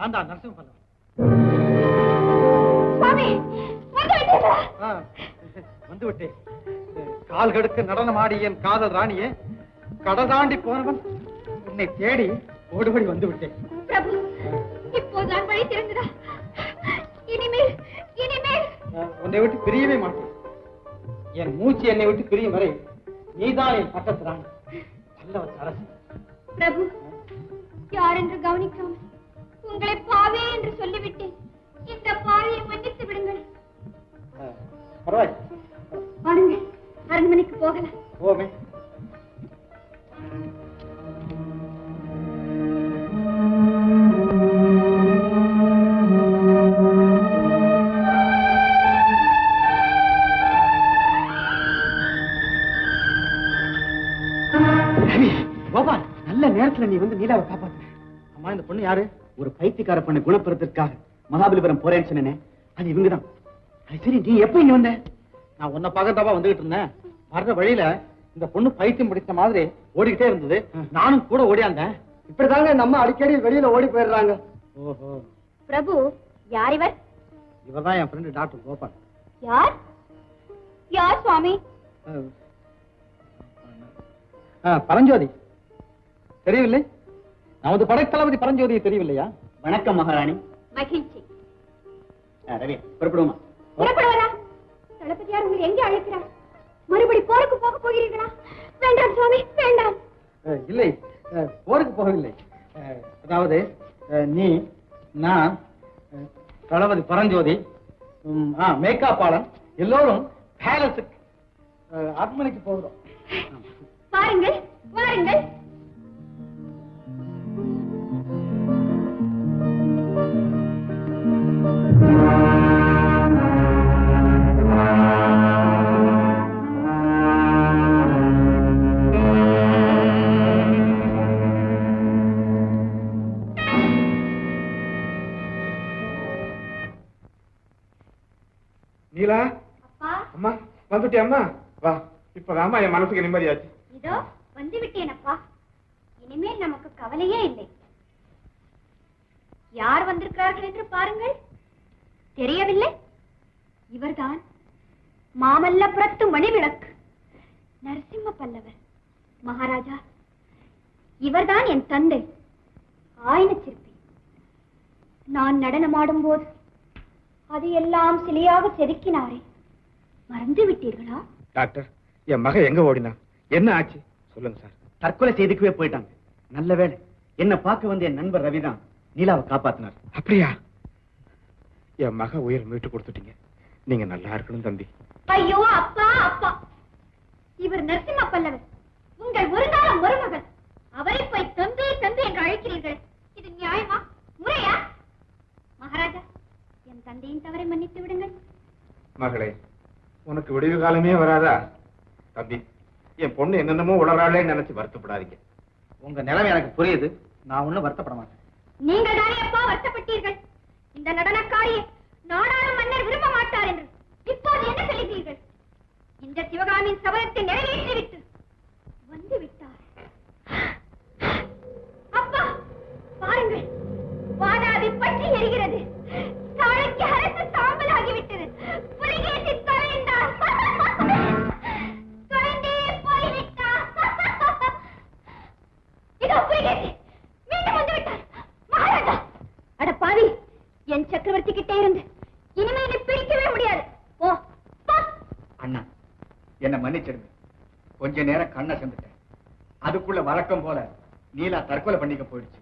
நான் தான் நரசிம்ம வந்து விட்டேன். கால் கடுக்க நடனம் ஆடி என் காதல் ராணியே, கடல் தாண்டி போனவன் உன்னை தேடி ஓடுபடி வந்து விட்டேன். பிரபு, இப்போதான் வழி திறந்ததா? இனிமேல் இனிமேல் உன்னை விட்டு பிரியவே மாட்டேன். என் மூச்சு என்னை விட்டு பிரியும் வரை நீதான் என் பக்கத்து ராணி, நல்லவர் அரசு. பிரபு, யார் என்று கவனிக்காமல் உங்களை பாவே என்று சொல்லிவிட்டேன். இந்த பாவியை மன்னித்து விடுங்கள். பரவாயில்லை, வாருங்கள், அரண்மனைக்கு போகலாம். போவே. கோபால், நல்ல நேரத்துல நீ வந்து நீலாவை காப்பாத்து. அம்மா, இந்த பொண்ணு யாரு? ஒரு பைத்தியக்கார பொண்ணு குணப்படுறதுக்காக மகாபலிபுரம் போறேன்னு சொன்னேன். அது இவங்கதான். சரி, நீ எப்ப இங்க வந்த? நான் உன்னை பக்கத்தாவா வந்துகிட்டு இருந்தேன். வர்ற வழியில இந்த பொண்ணு பைத்தியம் பிடிச்ச மாதிரி ஓடிக்கிட்டே இருந்தது. நானும் கூட ஓடியாந்தேன். இப்படிதாங்க நம்ம அடிக்கடி வெளியில ஓடி போயிடுறாங்க. ஓஹோ. பிரபு, யார் இவர்? இவர்தான் என் ஃப்ரெண்டு டாக்டர் கோபால். யார்? யார் சுவாமி? பரஞ்சோதி தெரியவில்லை? நமது படைத்தளபதி பரஞ்சோதியை தெரியவில்லையா? வணக்கம் மகாராணி. மகிழ்ச்சி. ரவி, புறப்படுவோமா? புறப்படுவதா? தளபதியார் உங்களை எங்கே அழைக்கிறார்? மறுபடி போருக்கு போக போகிறீர்களா? வேண்டாம் சுவாமி, வேண்டாம். இல்லை, போருக்கு போகவில்லை. அதாவது நீ, நான், தளபதி பரஞ்சோதி, மேக்காப்பாளன் எல்லோரும் பேலஸுக்கு, அரண்மனைக்கு போகிறோம். வாருங்கள், வாருங்கள். நீலா, அப்பா. அம்மா வந்துட்டே. அம்மா வா. இப்பதாம்மா என் மனசுக்கு நிம்மதியாச்சு. இதோ வந்து விட்டேன் அப்பா. இனிமேல் நமக்கு கவலையே இல்லை. யார் வந்திருக்கிறார்கள் என்று பாருங்கள். தெரியவில்லை? இவர்தான் மாமல்லபுரத்து மணிவிளக்கு, நரசிம்ம பல்லவர் மகாராஜா. இவர்தான் என் தந்தை, ஆயன சிற்பி. நான் நடனமாடும் போது அது எல்லாம் சிலையாக செதுக்கினாரே, மறந்து விட்டீர்களா? டாக்டர், என் மக எங்க ஓடினா? என்ன ஆச்சு சொல்லுங்க சார். தற்கொலை செய்துக்கவே போயிட்டாங்க. நல்ல வேளை என்ன பார்க்க வந்த என் நண்பர் ரவிதான் நீலாவை காப்பாத்தினார். அப்படியா? என் மக உயிர் மீட்டு கொடுத்துட்டீங்க. நீங்க நல்லா இருக்கணும் தம்பி. ஐயோ அப்பா, அப்பா, இவர் நரசிம்ம பல்லவர், உங்கள் ஒரு காலம் மருமகன். அவரை போய் தம்பி தம்பி என்று அழைக்கிறீர்கள். இது நியாயமா? முறையா? மகாராஜா, என் தந்தையின் தவறை மன்னித்து விடுங்கள். மகளே, உனக்கு விடுவு காலமே வராதா? தம்பி, என் பொண்ணு என்னென்னமோ உளறாளே நினைச்சு வருத்தப்படாதீங்க. உங்க நிலைமை எனக்கு புரியுது. நான் ஒண்ணும் வருத்தப்பட மாட்டேன். நீங்கள் தானே அப்பா வருத்தப்பட்டீர்கள். இந்த நடனக்காரியை நாடாளும் மன்னர் விரும்ப மாட்டார் என்று. இப்போது என்ன சொல்லுகிறீர்கள்? இந்த சிவகாமியின் சபதத்தை நிறைவேற்றிவிட்டு வந்து விட்டார். அப்பா, பாருங்கள், வாதாபி பற்றி எரிகிறது. சாளுக்கிய அரசு சாம்பலாகிவிட்டது. புலிகேசி தொலைந்தார். தொலைந்தே போய்விட்டார். இதோ புலிகேசி மீண்டும் வந்து விட்டார். மகாராஜா, அட பாவி, என் சக்கரவர்த்தி கிட்டே இருந்து இனிமே என்னை பிரிக்கவே முடியாது. ஓ அண்ணா, என்ன மன்னிச்சிருங்க. கொஞ்ச நேரம் கண்ணை செஞ்சுட்டேன். அதுக்குள்ள வழக்கம் போல நீலா தற்கொலை பண்ணிக்க போயிடுச்சு.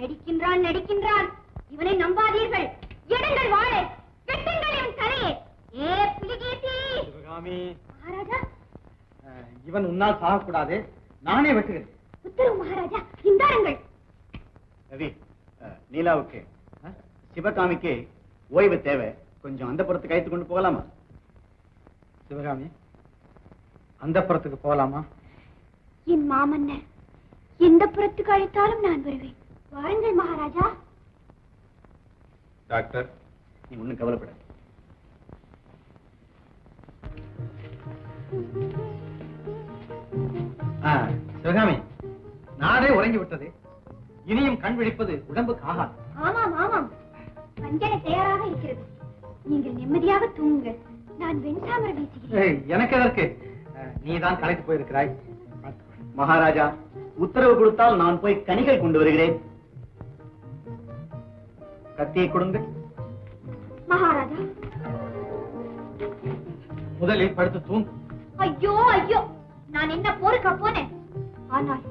நடிக்கின்றான், நடிக்கின்றான். இவனை நம்பாதீர்கள். எடுங்கள் வாளை, வெட்டுங்கள் இவன் தலையை. ஏ புலிகேசி! மகாராஜா, இவன் உன்னால் சாகக்கூடாது. நானே வெட்டுகிறேன். உத்தரவு மகாராஜா, இந்தாருங்கள். ரவி, நீலாவுக்கு சிவகாமிக்கு ஓய்வு தேவை. கொஞ்சம் அந்த புறத்துக்கு அழைத்து கொண்டு போகலாமா? சிவகாமி, அந்த புறத்துக்கு போகலாமா? என் மாமன்னர் எந்த புறத்துக்கு அழைத்தாலும் நான் வருவேன். வாருங்கள் மகாராஜா. டாக்டர், நீ ஒண்ணும் கவலைப்பட. சிவகாமி, நாடே உறங்கி விட்டது. இனியும் கண் விழிப்பது உடம்புக்கு ஆகாது. ஆமா அஞ்சலை தயாராக இருக்கிறது. நீங்கள் நிம்மதியாக தூங்குங்கள். நான் வெண்சாமரம் வீசுகிறேன். எனக்கு எதற்கு? நீதான் கலைத்து போயிருக்கிறாய். மகாராஜா, உத்தரவு கொடுத்தால் நான் போய் கனிகள் கொண்டு வருகிறேன். கத்தியை கொடுங்கள். மகாராஜா, முதலில் படுத்து தூங்கு. ஐயோ ஐயோ, நான் என்ன போருக்கா போனேன்? ஆனால்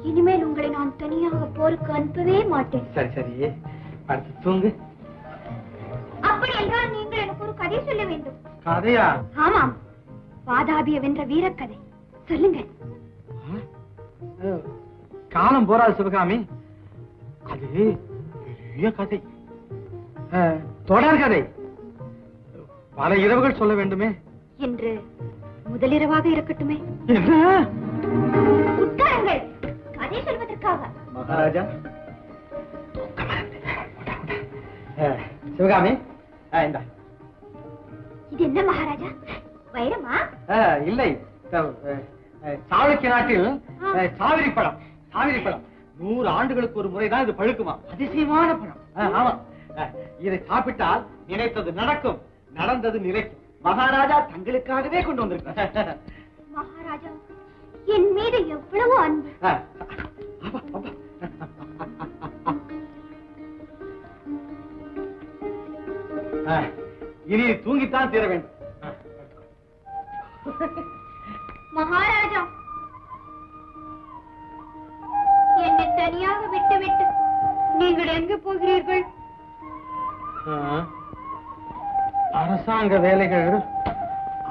இனிமேல் உங்களை நான் தனியாக போருக்கு அனுப்பவே மாட்டேன். சரி சரி, படுத்து தூங்கு. அப்படி என்றால் நீங்கள் எனக்கு ஒரு கதை சொல்ல வேண்டும். கதையா? ஆமாம், வாதாபிய வென்ற வீரக்கதை சொல்லுங்கள். காலம் போராது சிவகாமி, அது பெரிய கதை, தொடர் கதை. பல இரவுகள் சொல்ல வேண்டுமே. என்று முதலிரவாக இருக்கட்டுமே. உட்காருங்கள், கதை சொல்வதற்காக. மகாராஜா, சிவகாமி, இந்த இது என்ன மகாராஜா, வைரமா? இல்லை, சாளுக்கிய நாட்டில் சாவிரி பழம். சாவிரி பழம் 100 ஆண்டுகளுக்கு ஒரு முறைதான் இது பழுக்குமா. அதிசயமான பழம். ஆமா, இதை சாப்பிட்டால் நினைத்தது நடக்கும், நடந்தது நிலைக்கும். மகாராஜா தங்களுக்காகவே கொண்டு வந்திருக்க. மகாராஜா, என் மீது எவ்வளவு அன்பு. இனி தூங்கித்தான் தீர வேண்டும். மகாராஜா, என்னை தனியாக விட்டுவிட்டு நீங்கள் எங்கு போகிறீர்கள்? அரசாங்க வேலைகள்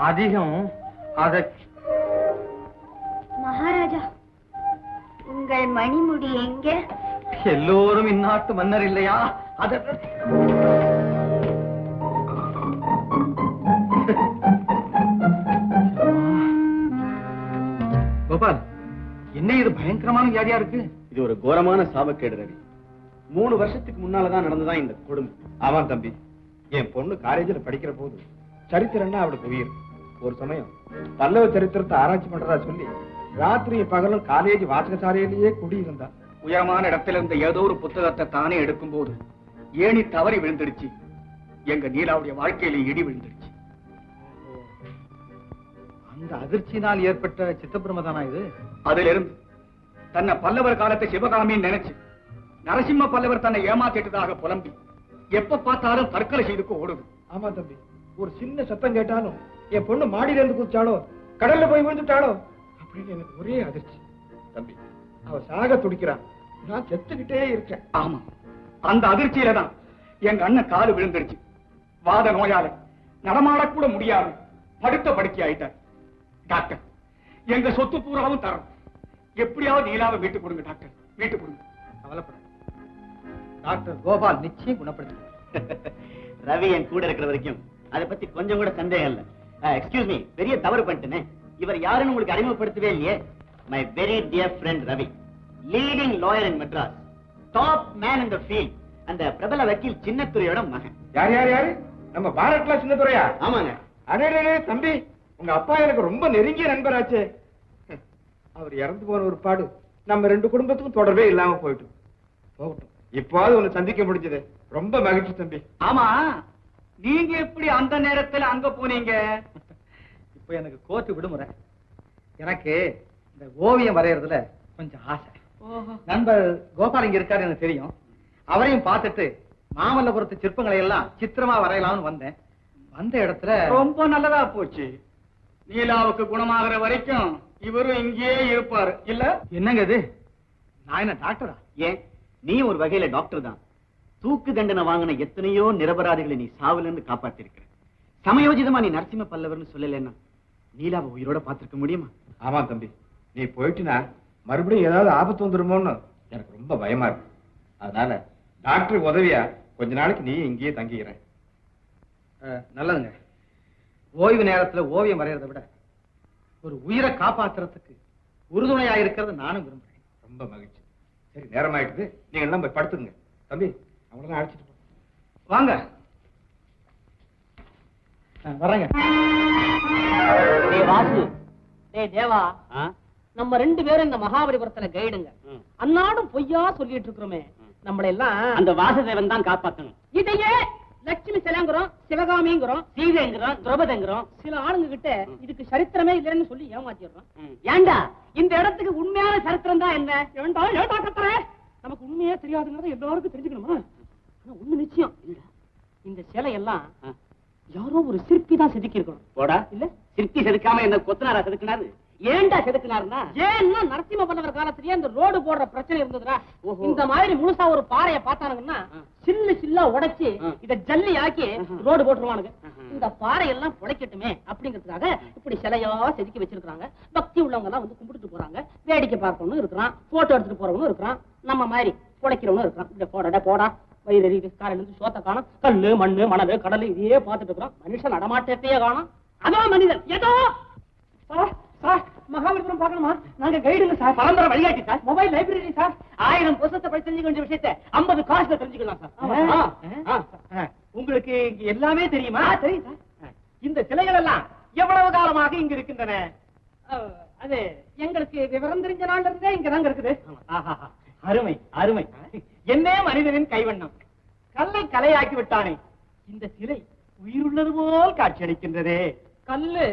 அதிகம். மகாராஜா, உங்கள் மணிமுடி எங்கே? எல்லோரும் இந்நாட்டு மன்னர் இல்லையா? கோபால், என்ன இது பயங்கரமான வியாதியா இருக்கு? இது ஒரு கோரமான சாபக்கேடு ரவி. 3 வருஷத்துக்கு முன்னாலதான் நடந்ததான் இந்த கொடுமை. ஆமாம் தம்பி, என் பொண்ணு காலேஜில் படிக்கிற போது சரித்திரம்னா அவளுக்கு உயிர். ஒரு சமயம் பல்லவ சரித்திரத்தை ஆராய்ச்சி பண்றதா சொல்லி ராத்திரி பகலும் காலேஜ் வாசகசாலையிலேயே குடியிருந்தா. உயரமான இடத்துல இருந்த ஏதோ ஒரு புத்தகத்தை தானே எடுக்கும் போது ஏணி தவறி விழுந்துடுச்சு. எங்க நீலாவுடைய வாழ்க்கையில இடி விழுந்துடுச்சு. அந்த அதிர்ச்சியினால் ஏற்பட்ட சித்தப்பிரமதானா இது? அதுல இருந்து தன்னை பல்லவர் காலத்தை சிவகாமின்னு நினைச்சு நரசிம்ம பல்லவர் தன்னை ஏமாத்திட்டதாக புலம்பி எப்ப பார்த்தாலும் தற்கொலை செய்துக்கு ஓடுது. ஆமா தம்பி, ஒரு சின்ன சத்தம் கேட்டாலும் என் பொண்ணு மாடியில இருந்து குதிச்சாலோ கடல்ல போய் விழுந்துட்டாலோ அப்படின்னு எனக்கு ஒரே அதிர்ச்சி. தம்பி, அவ சாக துடிக்கிறான், நான் செத்துக்கிட்டே இருக்கேன். ஆமா, அந்த அதிர்ச்சியில தான் எங்க அண்ணன் காலு விழுந்துருச்சு. வாத நோயால நடமாடக்கூட முடியாது, படுத்த படுக்கை ஆயிட்டார். டாக்டர், எங்க சொத்து பூராவும் தரோம், எப்படியாவது நீலாவை வீட்டு கொடுங்க டாக்டர், வீட்டு கொடுங்க. கவலைப்பட, டாக்டர் கோபால் நிச்சயம் குணப்படுத்த. ரவி என் கூட இருக்கிற வரைக்கும் அதை பத்தி கொஞ்சம் கூட சந்தேகம் இல்ல. எக்ஸ்கியூஸ் மீ, பெரிய தவறு பண்ணிட்டேனே. இவர் யாருன்னு உங்களுக்கு அறிமுகப்படுத்தவே இல்லையே. My very dear friend Ravi, leading lawyer in Madras, top man in the field, அந்த பிரபல வக்கீல் சின்னத்துரையோட மகன். யார் யார் யாரு? நம்ம பாரத்லா சின்னத்துரையா? ஆமாங்க. அடே தம்பி, உங்க அப்பா எனக்கு ரொம்ப நெருங்கிய நண்பராச்சே. அவர் இறந்து போன ஒரு பாடு நம்ம 2 குடும்பத்துக்கும் தொடர்பே இல்லாம போகட்டும். இப்போது உன்னை சந்திக்க முடிஞ்சது, ரொம்ப மகிழ்ச்சி தம்பி. ஆமா, நீங்க எப்படி அந்த நேரத்துல அங்க போனீங்க? இப்ப எனக்கு கோர்ட்டு விடுமுறை. எனக்கு இந்த ஓவியம் வரையறதுல கொஞ்சம் ஆசை. நண்பர் கோபால் இங்க இருக்காரு எனக்கு தெரியும். அவரையும் பார்த்துட்டு மாமல்லபுரத்து சிற்பங்களை எல்லாம் சித்திரமா வரையலாம்னு வந்தேன். வந்த இடத்துல ரொம்ப நல்லதா போச்சு. நீலாவுக்கு குணமாகிற வரைக்கும் இவரும் இங்கேயே இருப்பாரு இல்ல? என்னங்க இது? நான் என்ன டாக்டரா? ஏன், நீ ஒரு வகையில டாக்டர் தான். தூக்கு தண்டனை வாங்கின எத்தனையோ நிரபராதிகளை நீ சாவுல இருந்து காப்பாத்திருக்கிற. சமயோஜிதமா நீ நரசிம்ம பல்லவர்னு சொல்லலன்னா நீலாவை உயிரோட பார்த்திருக்க முடியுமா? ஆமா தம்பி, நீ போயிட்டுனா மறுபடியும் ஏதாவது ஆபத்து வந்துருமோன்னு எனக்கு ரொம்ப பயமா இருக்கு. அதனால டாக்டருக்கு உதவியா கொஞ்ச நாளைக்கு நீ இங்கேயே தங்கிக்கிறேன். நல்லதுங்க. ஓய்வு நேரத்துல ஓவியம் வரையறதை விட ஒரு உயிரை காப்பாத்துறதுக்கு உறுதுணையா இருக்கிறது நானும் விரும்புறேன். ரொம்ப மகிழ்ச்சி. சரி, நேரம் ஆயிடுது, நீங்க எல்லாம் போய் படுத்துங்க. தம்பி, அவங்களெல்லாம் அழைச்சிட்டு போ. வாங்க. வரேங்க. வாசு, தேவா, நம்ம 2 பேரும் இந்த மகாபலிபுரத்துல கைடுங்க. அன்னாடும் பொய்யா சொல்லிட்டு இருக்கிறோமே, நம்மள எல்லாம் அந்த வாசுதேவன் தான் காப்பாத்தணும். இதையே லட்சுமி சிலைங்கிறோம், சிவகாமிங்கிறோம், சீதைங்கிறோம், திரௌபதிங்கிறோம். சில ஆளுங்க கிட்ட இதுக்கு சரித்திரமே இல்லைன்னு சொல்லி ஏமாத்திடுறோம். ஏண்டா இந்த இடத்துக்கு உண்மையான சரித்திரம் தான் என்ன? ஏண்டா ஏண்டா கத்துற? நமக்கு உண்மையே தெரியாதுங்கிறத எல்லாருக்கும் தெரிஞ்சுக்கணுமா? ஆனா ஒண்ணு நிச்சயம், இந்த சிலை எல்லாம் யாரோ ஒரு சிற்பி தான் செதுக்கி இருக்கணும். போடா இல்ல சிற்பி செதுக்காம என்ன கொத்தனாரா செதுக்கினாரு? ஏண்டா செதுக்கினாருன்னா, ஏன்னா நரசிம்ம பல்லவர் காலத்திலேயே இந்த ரோடு போடுற பிரச்சனை இருந்ததுடா. இந்த மாதிரி முழுசா ஒரு பாறைய பார்த்தானுங்கன்னா சில்லு சில்லா உடைச்சு இத ஜல்லி ஆக்கி ரோடு போட்டுருவானுங்க. இந்த பாறை எல்லாம் புடைக்கட்டுமே அப்படிங்கிறதுக்காக இப்படி சிலையா செதுக்கி வச்சிருக்காங்க. பக்தி உள்ளவங்க எல்லாம் வந்து கும்பிட்டு போறாங்க. வேடிக்கை பார்க்கணும் இருக்கிறான், போட்டோ எடுத்துட்டு போறவனும் இருக்கிறான், நம்ம மாதிரி புடைக்கிறவனும் இருக்கிறான். இந்த போடா போடா வயிறு காலையில இருந்து சோத்த காணும், கல்லு மண்ணு மணல் கடல் இதையே பார்த்துட்டு இருக்கிறோம். மனுஷன் நடமாட்டத்தையே காணும். அதோ மனிதன் ஏதோ மகாபலிபுரம் பார்க்கணுமா? நாங்க கைடுங்க சார், பரம்பரை வழிகாட்டி சார், மொபைல் லைப்ரரி சார். 1000 புத்தகத்தை படிச்சு தெரிஞ்சுக்க வேண்டிய விஷயத்தை 50 காசுல தெரிஞ்சுக்கலாம் சார். உங்களுக்கு இங்க எல்லாமே தெரியுமா? தெரியும் சார். இந்த சிலைகள் எல்லாம் எவ்வளவு காலமாக இங்க இருக்கின்றன? அது எங்களுக்கு விவரம் தெரிஞ்ச நாள்ல இருந்தே இங்கதாங்க இருக்குது. ஆஹாஹா, அருமை அருமை. என்னே மனிதனின் கைவண்ணம், கல்லை கலையாக்கி விட்டானே. இந்த சிலை உயிருள்ளது போல் காட்சியளிக்கின்றதே. கல்லு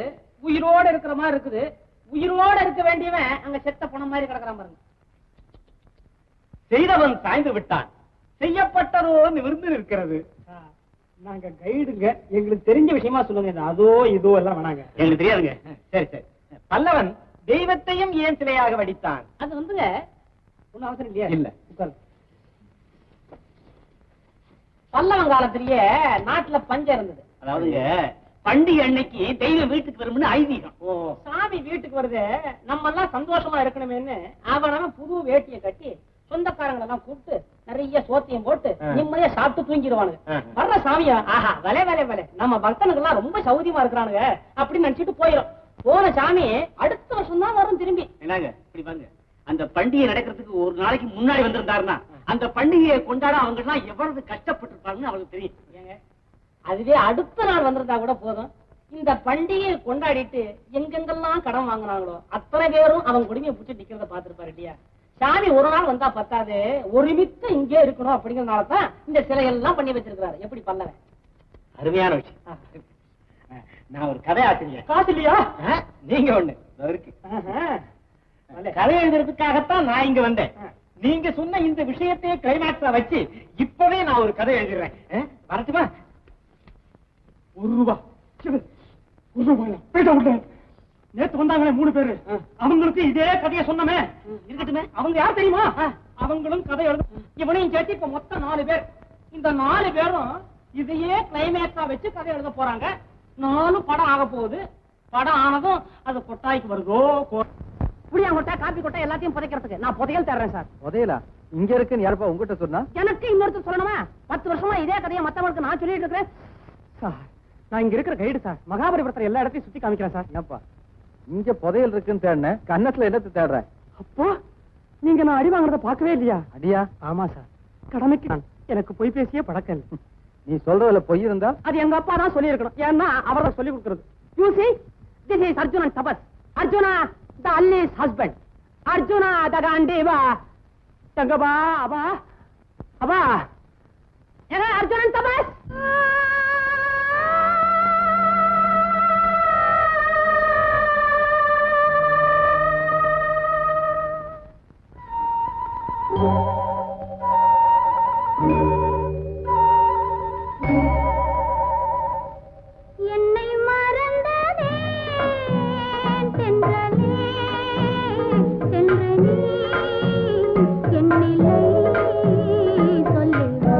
உயிரோட இருக்கிற மாதிரி இருக்குது. உயிரோட இருக்க வேண்டியவன் அங்க செத்த பணம் மாதிரி கிடக்குறான் பாருங்க. செய்தவன் சாய்ந்து விட்டான், செய்யப்பட்டதோ நிமிர்ந்து நிற்கிறது. நாங்க கைடுங்க, எங்களுக்கு தெரிஞ்ச விஷயமா சொல்லுங்க. இந்த அதோ இதோ எல்லாம் வேணாங்க, எங்களுக்கு தெரியாதுங்க. சரி சரி. பல்லவன் தெய்வத்தையும் ஏன் சிலையாக வடித்தான்? அது வந்துங்க ஒன்னும் அவசரம் இல்லையா? இல்ல. உட்காரு. பல்லவன் காலத்திலேயே நாட்டுல பஞ்சம் இருந்தது. அதாவதுங்க பண்டிகை அன்னைக்கு தெய்வம் வீட்டுக்கு வரும்னு ஐதீகம். சாமி வீட்டுக்கு வருது, நம்ம எல்லாம் சந்தோஷமா இருக்கணுமேன்னு அவன் புது வேட்டியை கட்டி சொந்தக்காரங்களை எல்லாம் கூப்பிட்டு நிறைய சோத்தியம் போட்டு நிம்மதியா சாப்பிட்டு தூங்கிடுவானுங்க. வர்ற சாமியா ஆஹா வலை வலை வலை நம்ம பக்தனுக்கு எல்லாம் ரொம்ப சௌரியமா இருக்கிறானுங்க அப்படின்னு நினைச்சிட்டு போயிடும். போன சாமி அடுத்த வருஷம் தான் வரும் திரும்பி. என்னங்க இப்படி பாருங்க, அந்த பண்டிகை நடக்கிறதுக்கு ஒரு நாளைக்கு முன்னாடி வந்திருந்தாருன்னா அந்த பண்டிகையை கொண்டாட அவங்க எல்லாம் எவ்வளவு கஷ்டப்பட்டு இருப்பாங்கன்னு அவங்களுக்கு தெரியும். ஏங்க அதுவே அடுத்த நாள் வந்திருந்தா கூட போதும். இந்த பண்டிகையை கொண்டாடிட்டு எங்கெங்கெல்லாம் கடன் வாங்குறாங்களோ அத்தனை பேரும் அவங்க குடுமையை பிடிச்சி நிக்கிறத பாத்துருப்பாரு இல்லையா? சாமி ஒரு நாள் வந்தா பத்தாது, ஒருமித்த இங்கே இருக்கணும் அப்படிங்கறதுனாலதான் இந்த சிலையெல்லாம் பண்ணி வச்சிருக்கிறாரு. எப்படி பல்லவன்? அருமையான விஷயம். நான் ஒரு கதை ஆசிரியர். காசு இல்லையா? நீங்க ஒண்ணு இருக்கு. கதை எழுதுறதுக்காகத்தான் நான் இங்க வந்தேன். நீங்க சொன்ன இந்த விஷயத்தையே கிளைமாக்ஸா வச்சு இப்பவே நான் ஒரு கதை எழுதுறேன். வரட்டுமா? ₹1. போயிட்ட விட்டேன். நேத்து வந்தாங்களே 3 பேரு, அவங்களுக்கு இதே கதையை சொன்னமே. இருக்கட்டுமே. அவங்க யார் தெரியுமா? அவங்களும் கதை எழுத, இவனையும் சேர்த்து இப்ப மொத்தம் 4 பேர். இந்த 4 பேரும் இதையே கிளைமேக்ஸா வச்சு கதை எழுத போறாங்க. 4 படம் ஆக போகுது. படம் ஆனதும் அது கொட்டாய்க்கு வருதோ. புளியா கொட்டை காப்பி கொட்டை எல்லாத்தையும் புதைக்கிறதுக்கு நான் புதையல் தர்றேன் சார். புதையலா? இங்க இருக்குன்னு யாருப்பா உங்ககிட்ட சொன்னா? எனக்கு இன்னொருத்தர் சொல்லணுமா? 10 வருஷமா இதே கதையை மத்தவங்களுக்கு நான் சொல்லிட்டு இருக்கிறேன் சார். நான் இங்க இருக்கிற கைடு சார், மகாபலிபுரத்துல எல்லா இடத்தையும் சுத்தி காமிக்கிறேன் சார். என்னப்பா இங்க புதையல் இருக்குன்னு தேடின, கன்னத்துல என்னத்தை தேடுற? அப்போ நீங்க நான் அடி வாங்குறத பார்க்கவே இல்லையா? அடியா? ஆமா சார், கடமைக்கு எனக்கு பொய் பேசியே பழக்கம். நீ சொல்றதுல பொய் இருந்தா அது எங்க அப்பா தான் சொல்லி இருக்கணும். ஏன்னா அவரை சொல்லி கொடுக்கிறது. You see, this is Arjuna and Tapas. Arjuna, the Ali's husband. Arjuna, the Gandhiva. Tangaba, Aba, Aba. ஏன்னா Arjuna and Tapas. என்னை மறந்ததே தென்றலே தென்றலே என்னிலே சொல்லுவா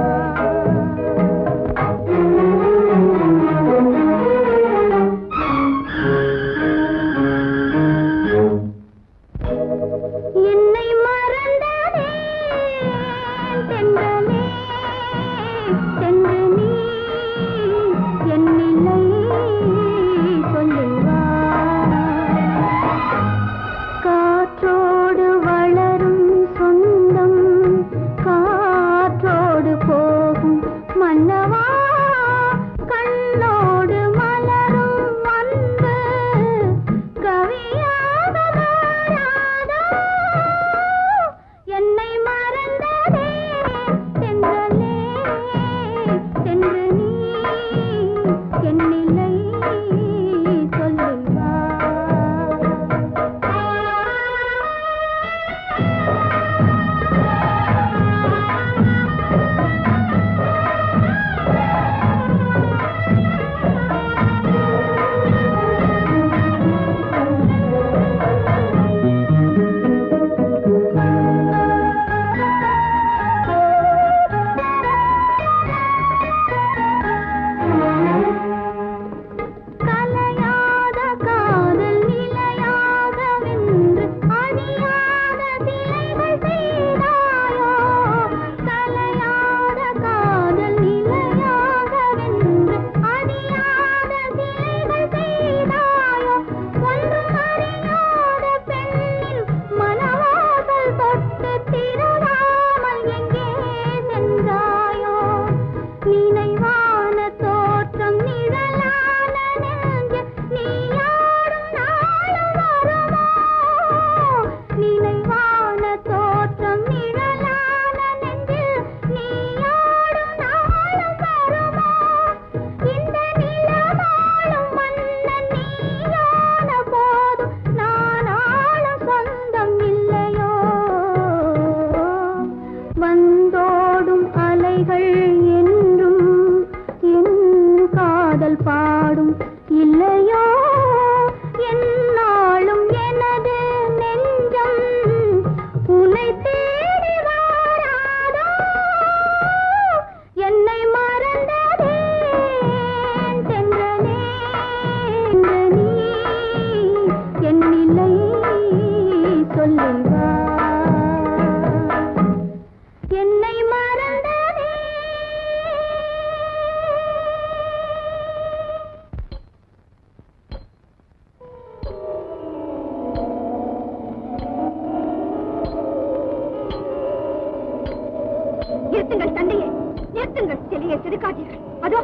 வேலையை செதுக்காதீர்கள். அதோ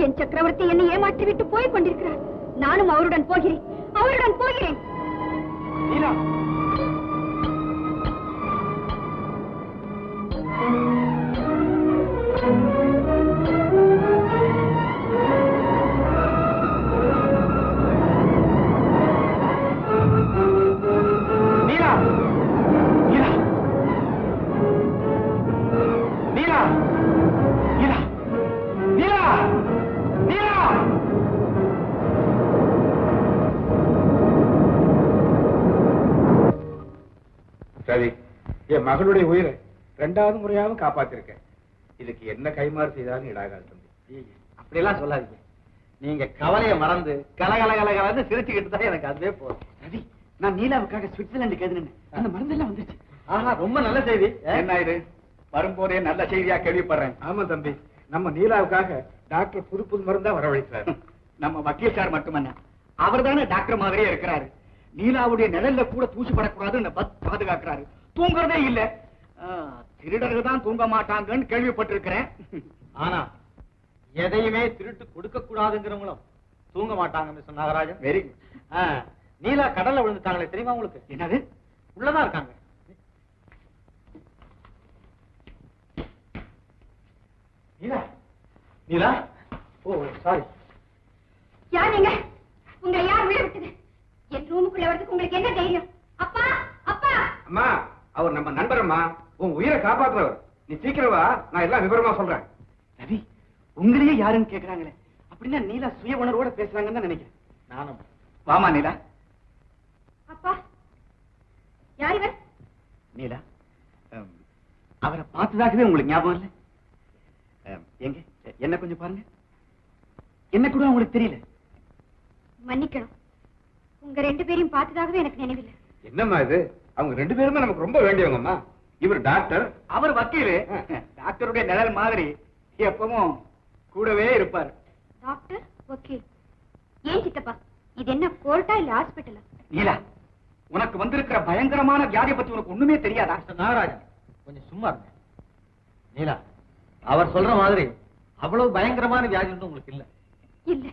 என் சக்கரவர்த்தி என்னை ஏமாற்றி விட்டு போய் கொண்டிருக்கிறார். நானும் அவருடன் போகிறேன், அவருடன் போகிறேன். சரி, என் மகளுடைய உயிரை 2வது முறையாவும் காப்பாத்திருக்கேன். இதுக்கு என்ன கைமாறு செய்தாலும் இடாகாது தம்பி. அப்படியெல்லாம் சொல்லாதீங்க. நீங்க கவலையை மறந்து கலகலகலகலன்னு சிரிச்சுக்கிட்டு தான் எனக்கு அதுவே போதும். ரவி, நான் நீலாவுக்காக சுவிட்சர்லாந்துக்கு எழுதினேன். அந்த மருந்தெல்லாம் வந்துருச்சு. ஆஹா, ரொம்ப நல்ல செய்தி. என்ன இது வரும்போதே நல்ல செய்தியா கேள்விப்படுறேன். ஆமா தம்பி, நம்ம நீலாவுக்காக டாக்டர் புது புது மருந்தா வரவழைக்கிறார். நம்ம வக்கீல் சார் மட்டுமல்ல, அவர் தானே டாக்டர் மாதிரியே இருக்கிறாரு. நீலாவுடைய நிழல்ல கூட தூசி படக்கூடாதுன்னு பாதுகாக்கிறாரு. தூங்குறதே இல்ல. திருடர்கள் தான் தூங்க மாட்டாங்கன்னு கேள்விப்பட்டிருக்கிறேன். ஆனா எதையுமே திருட்டு கொடுக்க கூடாதுங்கிறவங்களும் தூங்க மாட்டாங்க mister Nagarajan. Very good. Neela கடல்ல விழுந்துட்டாங்களே, தெரியுமா உங்களுக்கு? என்னது? உள்ளதான் இருக்காங்க. Neela, Neela, oh sorry. யார் நீங்க? உங்களை யார் விட விட்டது? என் ரூமுக்குள்ள வரதுக்கு உங்களுக்கு என்ன தைரியம்? அப்பா, அப்பா! அம்மா, அவர் நம்ம நண்பரம்மா, உன் உயிரை காப்பாற்றுறவர். நீ சீக்கிரம் வா, நான் எல்லாம் விவரமா சொல்றேன். ரவி, உங்களையே யாருன்னு கேக்குறாங்களே, அப்படின்னா நீலா சுய உணர்வோட பேசுறாங்கன்னு தான் நினைக்கிறேன். நானும். வாமா நீலா. அப்பா, யார் இவர்? நீலா, அவரை பார்த்ததாகவே உங்களுக்கு ஞாபகம் இல்லை? எங்க என்ன கொஞ்சம் பாருங்க. என்ன கூட உங்களுக்கு தெரியல? மன்னிக்கணும், உங்க 2 பேரையும் பார்த்ததாகவே எனக்கு நினைவில்லை. என்னம்மா இது? அவங்க 2 பேருமே நமக்கு ரொம்ப வேண்டியவங்கம்மா. இவர் டாக்டர், அவர் வக்கீல். டாக்டருடைய நிழல் மாதிரி எப்பவும் கூடவே இருப்பார். டாக்டர், வக்கீல். ஏன் சித்தப்பா, இது என்ன கோர்ட்டா இல்ல ஹாஸ்பிட்டலா? நீலா, உனக்கு வந்திருக்கிற பயங்கரமான வியாதியை பத்தி உனக்கு ஒண்ணுமே தெரியாதா? நாகராஜன், கொஞ்சம் சும்மா இருங்க. நீலா, அவர் சொல்ற மாதிரி அவ்வளவு பயங்கரமான வியாதி வந்து உங்களுக்கு இல்ல. இல்ல,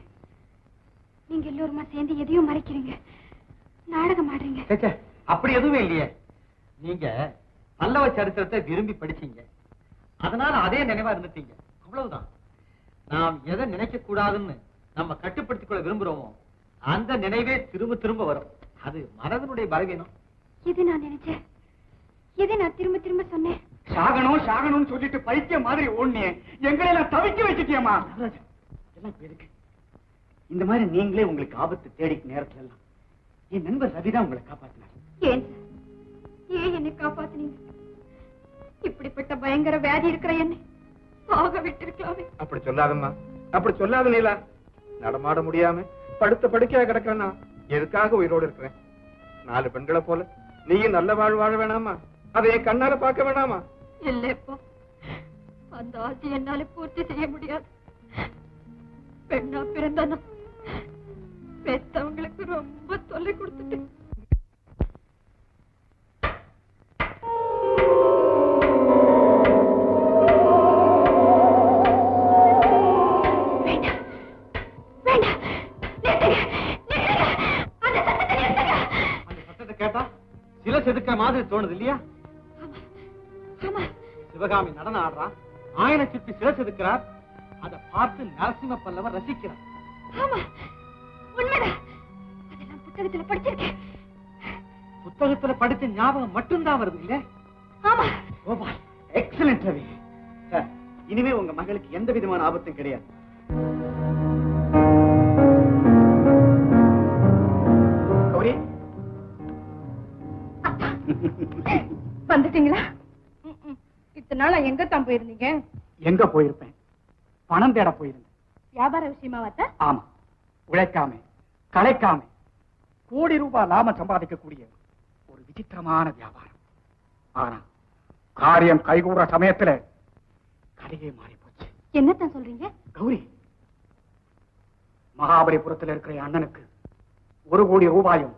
நீங்க எல்லோருமா சேர்ந்து எதையும் மறைக்கிறீங்க, நாடகம் ஆடுறீங்க. அப்படி எதுவுமே இல்லையே. நீங்க பல்லவ சரித்திரத்தை விரும்பி படிச்சீங்க, அதனால அதே நினைவா இருந்துட்டீங்க, அவ்வளவுதான். நாம் எதை நினைக்க கூடாதுன்னு நம்ம கட்டுப்படுத்திக் கொள்ள விரும்புறோமோ அந்த நினைவே திரும்ப திரும்ப வரும். அது மனதனுடைய பலவீனம். எது நான் நினைச்சேன், எதை நான் திரும்ப திரும்ப சொன்னேன்? சாகணும் சாகணும்னு சொல்லிட்டு பைத்தியம் மாதிரி ஓடுனே, எங்களை எல்லாம் தவிக்க வச்சுட்டியம்மா. எல்லாம் இருக்கு. இந்த மாதிரி நீங்களே உங்களுக்கு ஆபத்து தேடிக்க நேரத்துல எல்லாம் என் நண்பர் ரவிதான் உங்களை காப்பாத்தினார். ஏன் ஏன் என்னை காப்பாத்தினீங்க? இப்படிப்பட்ட பயங்கர வியாதி இருக்கிற என்னை சாக விட்டிருக்கலாமே. அப்படி சொல்லாதம்மா, அப்படி சொல்லாத நீலா. நடமாட முடியாம படுத்த படுக்கையா கிடக்கிறேன்னா எதுக்காக உயிரோடு இருக்கிறேன்? 4 பெண்களை போல நீயும் நல்ல வாழ் வாழ வேணாமா? அதை என் கண்ணால பார்க்க வேணாமா? இல்ல, இப்போ அந்த ஆசை என்னால பூர்த்தி செய்ய முடியாது. பெண்ணா பிறந்தனா பெத்தவங்களுக்கு ரொம்ப தொல்லை கொடுத்துட்டேன். கேட்டா சில செதுக்கிற மாதிரி தோணுது இல்லையா? சிவகாமி நடனம் ஆடுறான், ஆயனை சுற்றி சில செதுக்கிறார். அதை பார்த்து நரசிம்ம பல்லவர் ரசிக்கிறார். புத்தகத்துல படிச்சிருக்கேன். புத்தகத்துல படிச்ச ஞாபகம் மட்டும்தான் வருது இல்ல? கோபால், எக்ஸலென்ட் ரவி. இனிமே உங்க மகளுக்கு எந்த விதமான ஆபத்தும் கிடையாது. கௌரி, வந்துட்டீங்களா? இத்தனை நாள் எங்க தான் போயிருந்தீங்க? எங்க போயிருப்பேன்? பணம் தேட போயிருந்தேன். வியாபார விஷயமா வந்த? ஆமா, உழைக்காம களைக்காம கோடி ரூபாய் லாபம் சம்பாதிக்கக்கூடிய ஒரு விசித்திரமான வியாபாரம். ஆனா காரியம் கைகூற சமயத்துல கதையே மாறி போச்சு. என்னத்தான் சொல்றீங்க? கௌரி, மகாபலிபுரத்தில் இருக்கிற அண்ணனுக்கு 1 கோடி ரூபாயும்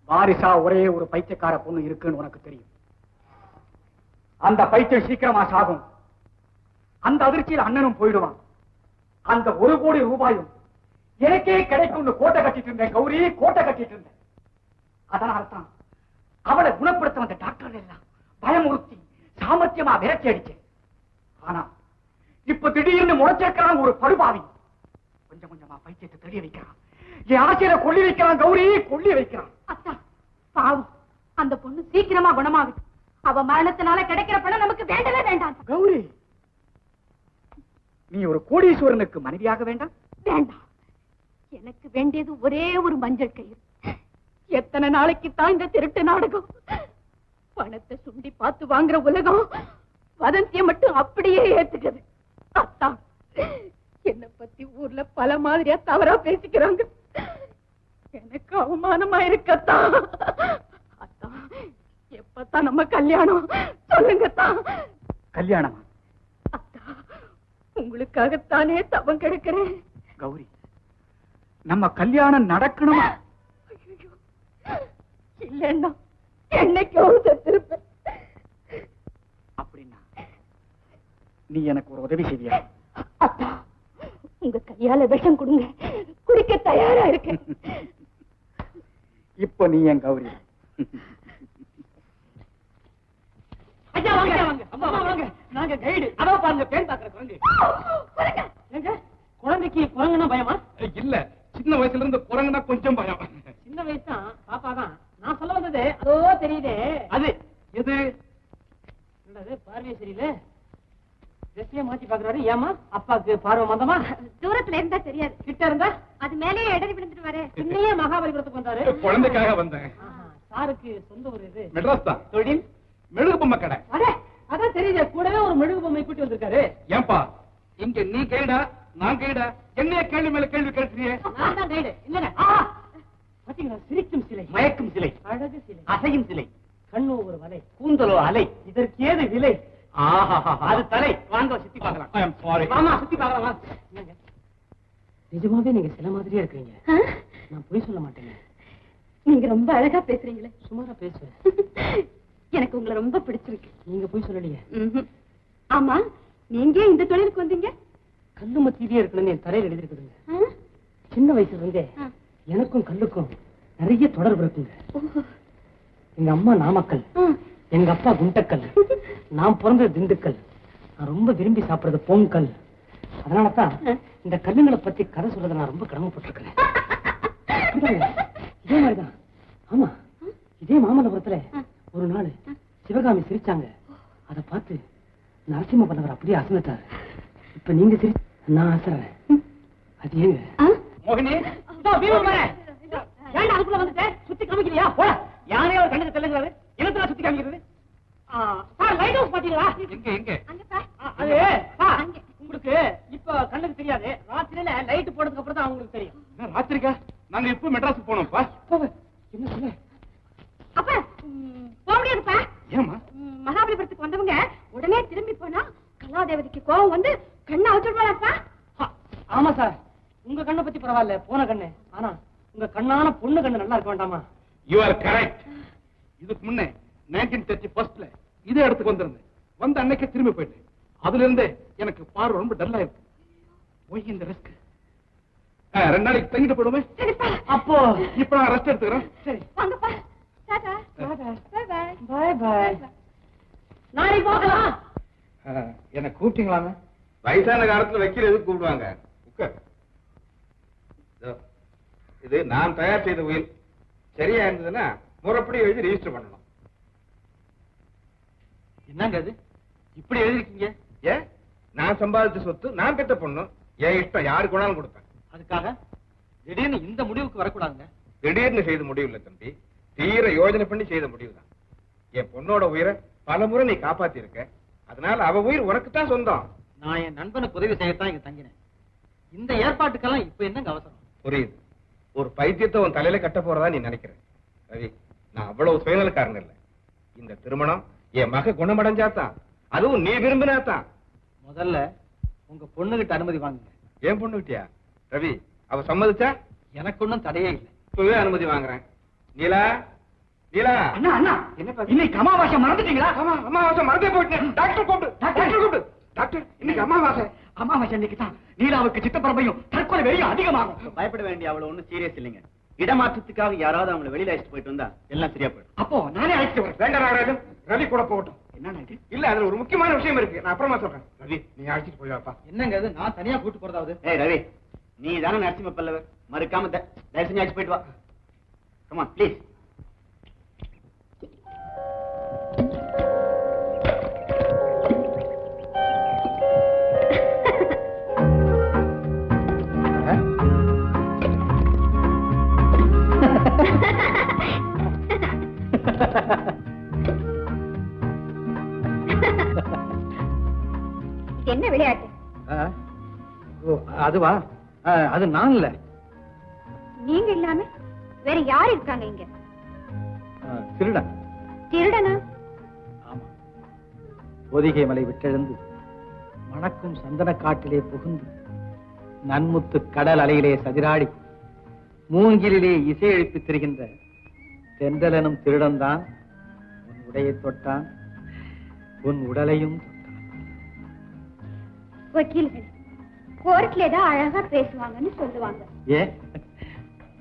வாரிசா ஒரே ஒரு பைத்தியக்கார பொண்ணு இருக்குன்னு உனக்கு தெரியும். அந்த பைத்தியம் சீக்கிரமா சாகும். அந்த அதிர்ச்சியில் அண்ணனும் போயிடுவான். அந்த 1 கோடி ரூபாயும் எனக்கே கிடைக்கும்னு கோட்டை கட்டிட்டு இருந்தேன் கௌரி, கோட்டை கட்டிட்டு இருந்தேன். அதனால்தான் அவளை குணப்படுத்த வந்த டாக்டர் எல்லாம் பயமுறுத்தி சாமர்த்தியமா விரட்டி அடிச்சேன். ஆனா இப்ப திடீர்னு முளைச்சிருக்கிறான் ஒரு படுபாவி. கொஞ்சம் கொஞ்சமா பைத்தியத்தை தெரிய வைக்கிறான். என் ஆசையில கொல்லி வைக்கிறான் கௌரி, கொல்லி வைக்கிறான். அத்தா பாவம், அந்த பொண்ணு சீக்கிரமா குணமாகுது. அவ மரணத்தினால கிடைக்கிற பணம் நமக்கு வேண்டவே வேண்டாம். கௌரி, நீ ஒரு கோடீஸ்வரனுக்கு மனைவியாக வேண்டாம்? வேண்டாம். எனக்கு வேண்டியது ஒரே ஒரு மஞ்சள் கயிறு. எத்தனை நாளைக்கு தான் இந்த திருட்டு நாடகம்? பணத்தை சுண்டி பார்த்து வாங்குற உலகம் வதந்திய மட்டும் அப்படியே ஏத்துக்குது. அத்தா, என்ன பத்தி ஊர்ல பல மாதிரியா தவறா பேசிக்கிறாங்க. எனக்கு அவமானமா இருக்கத்தா. அத்தா, எப்பத்தான் நம்ம கல்யாணம் சொல்லுங்கத்தா. கல்யாணமா? அத்தா, உங்களுக்காகத்தானே தவம் கிடக்கிறேன். கௌரி, நம்ம கல்யாணம் நடக்கணுமா? இல்லன்னா என்னைக்கோ செத்திருப்பேன். அப்படின்னா நீ எனக்கு ஒரு உதவி செய்வியா? அத்தா, உங்க கையால விஷம் கொடுங்க, குடிக்க தயாரா இருக்கேன். இப்ப நீ என் கௌரி. ஐயா வாங்க, வாங்க, அம்மா வாங்க, நாங்க கைடு. அதோ பாருங்க, பேன் பாக்குற குரங்கு. எங்க குழந்தைக்கு குரங்குனா பயமா? இல்ல, சின்ன வயசுல இருந்து குரங்குனா கொஞ்சம் பயம். சின்ன வயசு தான், பாப்பா தான். நான் சொல்ல வந்தது அதோ தெரியுதே. அது எது? என்னது பார்வை சரியில்லை, திசையை மாத்தி பாக்குறாரு. ஏமா அப்பாக்கு பார்வை மந்தமா? தூரத்துல இருந்தா தெரியாது, கிட்ட இருந்தா அது மேலேயே இடறி விழுந்துட்டு வரேன். பின்னையே மகாபலிபுரத்துக்கு வந்தாரு. குழந்தைக்காக வந்தேன். ஆஹா, சாருக்கு சொந்த ஊர் இது. மெட்ராஸ் தான். தொழில் மெழுகு பொம்மை கடை. அட, அதான் தெரியுது. கூடவே ஒரு மெழுகு பொம்மை கூட்டி வந்திருக்காரு. ஏன்பா, இங்க நீ கைடா நான் கைடா? என்னைய கேள்வி மேல கேள்வி கேட்கிறியே? நான் தான் கைடு. இல்லங்க, பாத்தீங்களா, சிரிக்கும் சிலை, மயக்கும் சிலை, அழகு சிலை, அசையும் சிலை, கண்ணு ஒரு வலை, கூந்தலோ அலை. இதற்கு ஏது விலை? அது தலை. வாங்க சுத்தி பார்க்கலாம். I am sorry. ஆமா, சுத்தி பார்க்கலாம் வாங்க. என்னங்க, நிஜமாவே நீங்க சில மாதிரியே இருக்கீங்க. நான் பொய் சொல்ல மாட்டேங்க. நீங்க ரொம்ப அழகா பேசுறீங்களே. சுமாரா பேசுவேன். எனக்கு உங்களை ரொம்ப பிடிச்சிருக்கு. நீங்க பொய் சொல்லலையே. ஆமா, நீங்க இந்த தொழிலுக்கு வந்தீங்க? கல்லு மத்தியிலே இருக்கணும்னு என் தரையில் எழுதிருக்குதுங்க. சின்ன வயசுல இருந்தே எனக்கும் கல்லுக்கும் நிறைய தொடர்பு இருக்குங்க. எங்க அம்மா நாமக்கல், எங்க அப்பா குண்டக்கல், நான் பிறந்தது திண்டுக்கல். நான் ரொம்ப விரும்பி சாப்பிடுறது பொங்கல். அதனாலதான் இந்த கல்லுங்களை பத்தி கதை சொல்றதை நான் ரொம்ப கடமைப்பட்டிருக்கிறேன். இதே மாதிரிதான். ஆமா, இதே மாமல்லபுரத்துல ஒரு நாள் சிவகாமி சிரிச்சாங்க. அதை பார்த்து நரசிம்ம பல்லவர் அப்படியே அசந்துட்டாரு. இப்ப நீங்க சிரி, நான் அசறேன். அது ஏங்க? மோகினி, ஏன் அதுக்குள்ள வந்துட்டேன்? சுத்தி காமிக்கலையா? போல யாரே ஒரு கண்ணுக்கு தெலுங்குறாரு. எனக்கு சுத்தி காமிக்கிறது. லைட் ஹவுஸ் பாத்தீங்களா? எங்க எங்க? அது உங்களுக்கு இப்ப கண்ணுக்கு தெரியாது. ராத்திரியில லைட் போட்டதுக்கு அப்புறம் தான் உங்களுக்கு தெரியும். என்ன ராத்திரிக்கா? நாங்க இப்ப மெட்ராஸ் போனோம்ப்பா. என்ன சொல்ல? அப்ப போக முடியாதுப்பா. ஏமா? மகாபலிபுரத்துக்கு வந்தவங்க உடனே திரும்பி போனா கலாதேவதிக்கு கோபம் வந்து கண்ணை அவுச்சுடுவாளப்பா. ஆமா சார், உங்க கண்ணை பத்தி பரவாயில்ல, போன கண்ணு. ஆனா உங்க கண்ணான பொண்ணு கண்ணு நல்லா இருக்க வேண்டாமா? You are correct. இதுக்கு முன்னே 1931ல இதே இடத்துக்கு வந்திருந்தேன். வந்த அன்னைக்கே திரும்பி போயிட்டேன். அதுல இருந்து எனக்கு பார்வை ரொம்ப டல்லா இருக்கு. போய் இந்த ரிஸ்க் 2 நாளைக்கு தங்கிட்டு போயிடுவேன். அப்போ இப்ப நான் ரெஸ்ட் எடுத்துக்கிறேன். சரி, வாங்கப்பா. Tata. Bye bye. Bye bye. நாளைக்கு பார்க்கலாம். என்ன கூப்பிட்டீங்களாமே? வயசான காலத்துல வைக்கிற எதுக்கு கூப்பிடுவாங்க? உட்கார். இது நான் தயார் செய்த உயில். சரியா இருந்ததுன்னா முறைப்படி எழுதி ரெஜிஸ்டர் பண்ணணும். என்னங்க அது இப்படி எழுதிருக்கீங்க? ஏன், நான் சம்பாதிச்ச சொத்து நான் பெற்ற பொண்ணு. என் இஷ்டம் யாருக்கு வேணாலும் கொடுப்பேன். அதுக்காக திடீர்னு இந்த முடிவுக்கு வரக்கூடாதுங்க. திடீர்னு செய்த முடிவு இல்ல தம்பி, தீர யோஜனை பண்ணி செய்த முடிவுதான். என் பொண்ணோட உயிரை பல முறை நீ காப்பாத்தி இருக்க. அதனால அவ உயிர் உனக்கு தான் சொந்தம். நான் என் நண்பனுக்கு உதவி செய்யத்தான் இங்க தங்கினேன். இந்த ஏற்பாட்டுக்கெல்லாம் இப்ப என்னங்க அவசரம்? புரியுது. ஒரு பைத்தியத்தை உன் தலையில கட்ட போறதா நீ நினைக்கிற. ரவி, நான் அவ்வளவு சுயநலக்காரன் இல்ல. இந்த திருமணம் என் மக குணமடைஞ்சாதான், அதுவும் நீ விரும்பினாதான். முதல்ல உங்க பொண்ணுகிட்ட அனுமதி வாங்குங்க. ஏன் பொண்ணுகிட்டியா? ரவி, அவ சம்மதிச்சா எனக்கு ஒண்ணும் தடையே இல்லை. இப்பவே அனுமதி வாங்குறேன். நீலா, நீலா. அண்ணா அண்ணா, என்ன இன்னைக்கு அமாவாசை மறந்துட்டீங்களா? ஆமா, அமாவாசை மறந்தே போயிட்டேன். டாக்டர் கூப்பிடு, டாக்டர் கூப்பிடு. டாக்டர் இன்னைக்கு அமாவாசை. அமாவாசை இன்னைக்கு தான் நீலாவுக்கு சித்தப்பிரபையும் தற்கொலை வெறியும் அதிகமாகும். பயப்பட வேண்டிய அவ்வளவு ஒண்ணும் சீரியஸ் இல்லைங்க. இடமாற்றத்துக்காக யாராவது அவங்களை வெளியில அழைச்சிட்டு போயிட்டு வந்தா எல்லாம் சரியா போயிடும். அப்போ நானே அழைச்சிட்டு வரேன். வேண்டாம் நாகராஜன், ரவி கூட போகட்டும். என்ன இது? இல்ல அதுல ஒரு முக்கியமான விஷயம் இருக்கு, நான் அப்புறமா சொல்றேன். ரவி நீ அழைச்சிட்டு போய்வாப்பா. என்னங்க அது, நான் தனியா கூட்டு போறதாவது? ஏய் ரவி, நீ தானே நரசிம்ம பல்லவர், மறுக்காம தயவு செஞ்சு அழைச்சு போயிட்டு வா. Come on please. என்ன விளையாட்டு? அதுவா? அது நான் இல்ல. நீங்க இல்லாம வேற யாரு இருக்காங்க இங்க? திருடன். திருடனா? ஆமா. பொதிகை மலை விட்டெழுந்து மணக்கும் சந்தன காட்டிலே புகுந்து நன்முத்து கடல் அலையிலே சதிராடி மூங்கிலே இசை எழுப்பி திரிகின்ற தென்றலனும் திருடன் தான் உன் உடையை தொட்டான், உன் உடலையும் தொட்டான். வக்கீல்கள் கோர்ட்ல ஏதாவது அழகா பேசுவாங்கன்னு சொல்லுவாங்க. ஏன்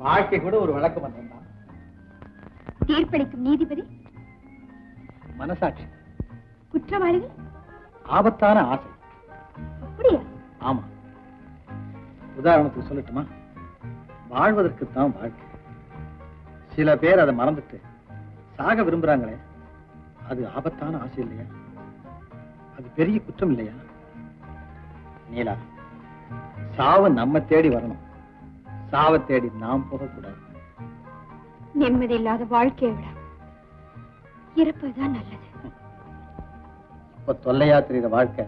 வாழ்க்கை கூட ஒரு வழக்கு மன்றம் தான். தீர்ப்பளிக்கும் நீதிபதி மனசாட்சி. குற்றவாளிகள் ஆபத்தான ஆசை. அப்படியா? ஆமா. உதாரணத்துக்கு சொல்லட்டுமா? வாழ்வதற்குத்தான் வாழ்க்கை. சில பேர் அதை மறந்துட்டு சாக விரும்புறாங்களே, அது ஆபத்தான ஆசை இல்லையா? அது பெரிய குற்றம் இல்லையா? நீலா, சாவு நம்ம தேடி வரணும், சாவை தேடி நாம் போகக்கூடாது. நிம்மதி இல்லாத வாழ்க்கையை விட இருப்பதுதான் நல்லது. இப்ப தொல்லையா தெரியுற வாழ்க்கை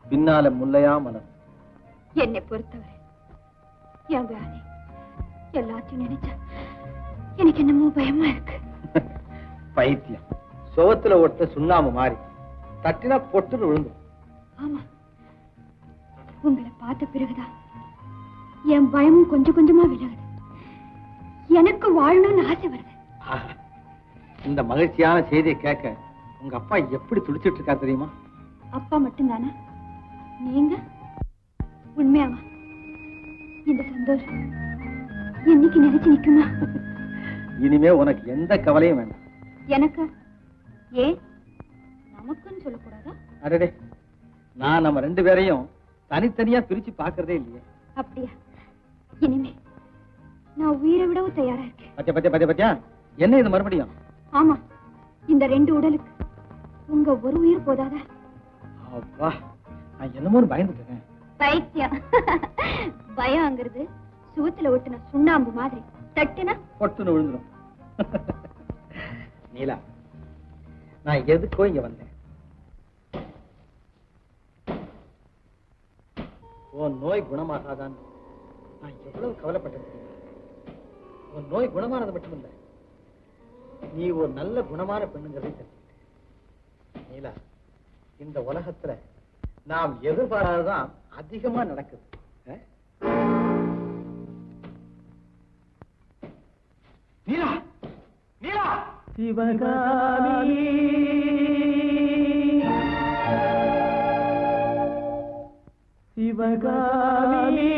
பின்னால முல்லையா மலர். என்னை பொறுத்தவரை என் வேலை எல்லாத்தையும் நினைச்சா எனக்கு என்னமோ பயமா இருக்கு. பைத்தியம். சோத்துல ஒட்ட சுண்ணாம்பு மாறி தட்டினா பொட்டுன்னு விழுந்தும். ஆமா, உங்களை பார்த்த பிறகுதான் என் பயமும் கொஞ்சம் கொஞ்சமா விலகுது. எனக்கு வாழணும்னு ஆசை வருது. இந்த மகிழ்ச்சியான செய்தியை கேட்க உங்க அப்பா எப்படி துடிச்சிட்டு இருக்கா தெரியுமா? அப்பா மட்டும்தானே? நீங்க உண்மையாவா? இந்த சந்தோஷம் என்னைக்கு நினைச்சு நிக்குமா? இனிமே உனக்கு எந்த கவலையும் வேண்டாம். எனக்கு ஏன்? நமக்குன்னு சொல்லக்கூடாதா? அடடே, நான் நம்ம ரெண்டு பேரையும் தனித்தனியா பிரிச்சு பாக்குறதே இல்லையே. அப்படியா? இனிமே நான் உயிரை விடவும் தயாரா இருக்கேன். பச்சை பச்சை பச்சை பச்சா, என்ன இது மறுபடியும்? ஆமா, இந்த ரெண்டு உடலுக்கு உங்க ஒரு உயிர் போதாதா? அப்பா, நான் என்னமோ பயந்துட்டேன். பைத்தியம். பயம்ங்கிறது சுவத்துல ஒட்டுன சுண்ணாம்பு மாதிரி, தட்டுனா பொட்டுன்னு விழுந்துரும். நீலா, நான் எதுக்கோ இங்க வந்தேன். உன் நோய் குணமாகாதான் நான் எவ்வளவு கவலைப்பட்டேன். உன் நோய் குணமானது மட்டுமில்லை, நீ ஒரு நல்ல குணமான பெண்ணுங்கிறதை தெரிஞ்சுக்கிட்டேன். நீலா, இந்த உலகத்துல நாம் எதிர்பாராததான் அதிகமா நடக்குது. நீலா, நீலா, சிவகாமி சிவகாமி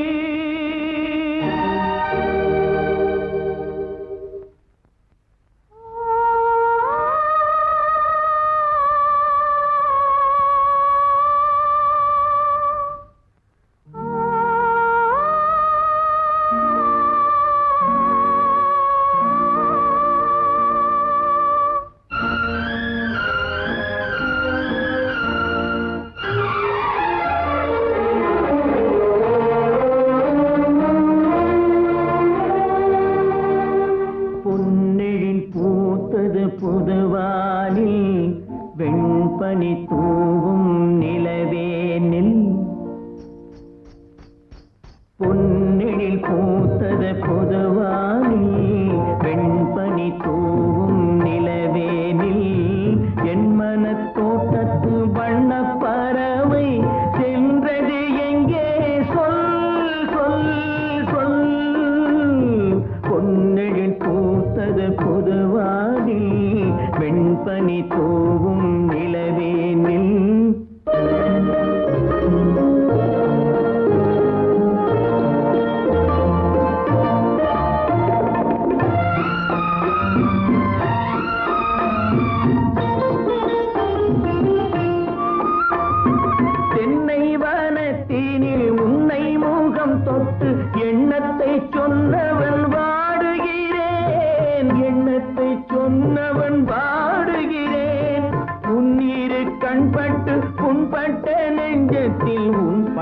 பனி தூவும் நிலவே நில்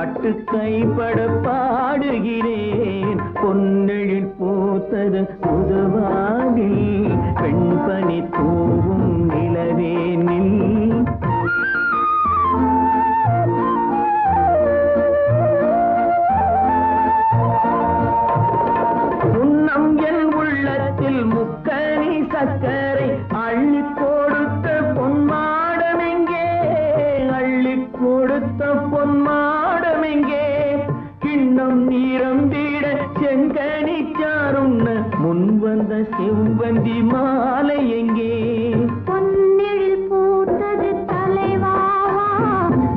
பாட்டு கைப்பட பாடுகிறேன். பொன்னெழில் பூத்தது புதுவானில், பெண்பனி தூவும் நிலவேனில். உன்னம் என் உள்ளத்தில் முக்கனி சக்கரை அள்ளி கொடுத்த பொன்மாடமெங்கே, அள்ளி கொடுத்த பொன்மாடமெங்கே. கிண்ணம் நீரம்பிட செங்கனி சாருண்ண முன் வந்த செவ்வந்தி மாலை எங்கே. பொன்னெழில் பூத்தது தலைவாவா,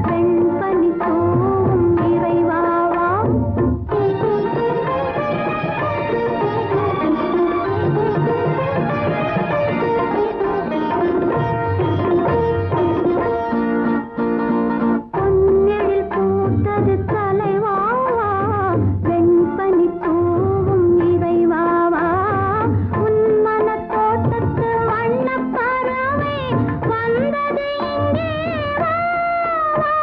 வெண்பனி தூவும் இறைவாவா. பொன்னெழில் பூத்தது தலைவாவா, வெண்பனி தூவும் இறைவாவா. உன் மனத் தோட்டத்து வண்ணப் பறவை வந்தது இங்கே வா, வா,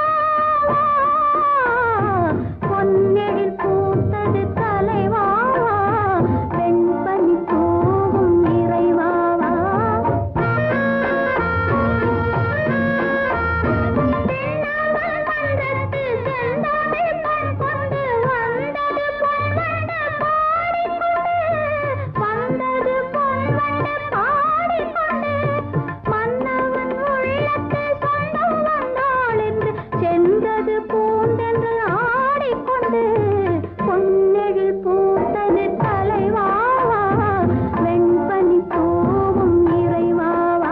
வா. பொன்னெழில் பூத்தது தலைவாவா, வெண்பனி தூவும் இறைவாவா. தென்னாவல் மன்றத்து செந்தாமிழ் பண் கொண்டு வந்தது பொன்வண்டு பாடிக்கொண்டு, வந்தது பொன்வண்டு பாடிக்கொண்டு. மன்னவன் உள்ளத்து சொந்தம் வந்தாள் என்று சென்றது பூந்தென்று ஆடிக்கொண்டு. பொன்னெழில் பூத்தது தலைவாவா, வெண்பனி தூவும் இறைவாவா.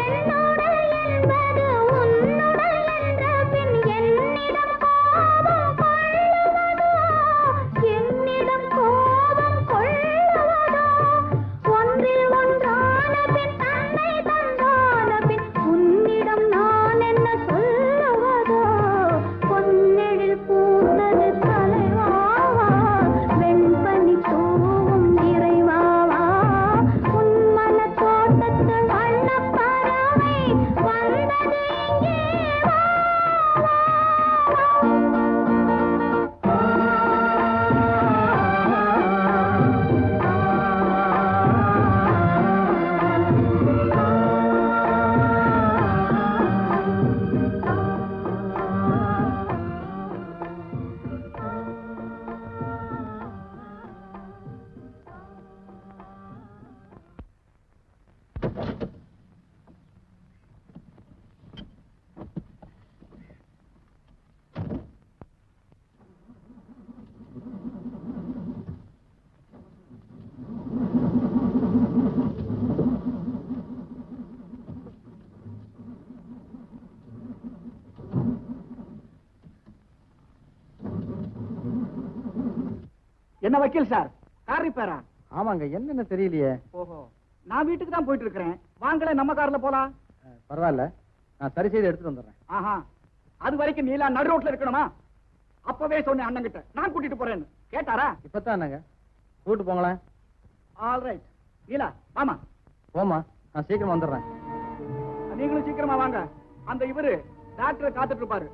என்னோடு என்பது உன்னோடு என்ற பின் என்னிடம் கோபம் கொள்ளுவதோ, என்னிடம் கோபம் கொள்ளுவதோ. ஒன்றில் ஒன்றான பின் தன்னை தந்தான பின் உன்னிடம் நான் என்ன சொல்லுவதோ. பொன்னெழில் பூத்தது தலைவாவா, வெண்பனி தூவும் இறைவாவா. உன் மனத் தோட்டத்து வண்ணப் பறவை வந்தது இங்கே வா, வா, என்ன வக்கீல் சார், கார் ரிப்பேரா? ஆமாங்க, என்னன்னு தெரியலையே. ஓஹோ, நான் வீட்டுக்கு தான் போயிட்டு இருக்கிறேன். வாங்களே நம்ம கார்ல போலாம். பரவாயில்ல, நான் சரி செய்து எடுத்துட்டு வந்துடுறேன். ஆஹா, அது வரைக்கும் நீலா நடு ரோட்ல இருக்கணுமா? அப்பவே சொன்னேன் அண்ணன் கிட்ட, நான் கூட்டிட்டு போறேன்னு. கேட்டாரா? இப்பதான் என்னங்க கூட்டு போங்களேன். All right. நீலா வாமா. போமா, நான் சீக்கிரம் வந்துடுறேன். நீங்களும் சீக்கிரமா வாங்க. அந்த இவரு டாக்டரை காத்துட்டு இருப்பாரு.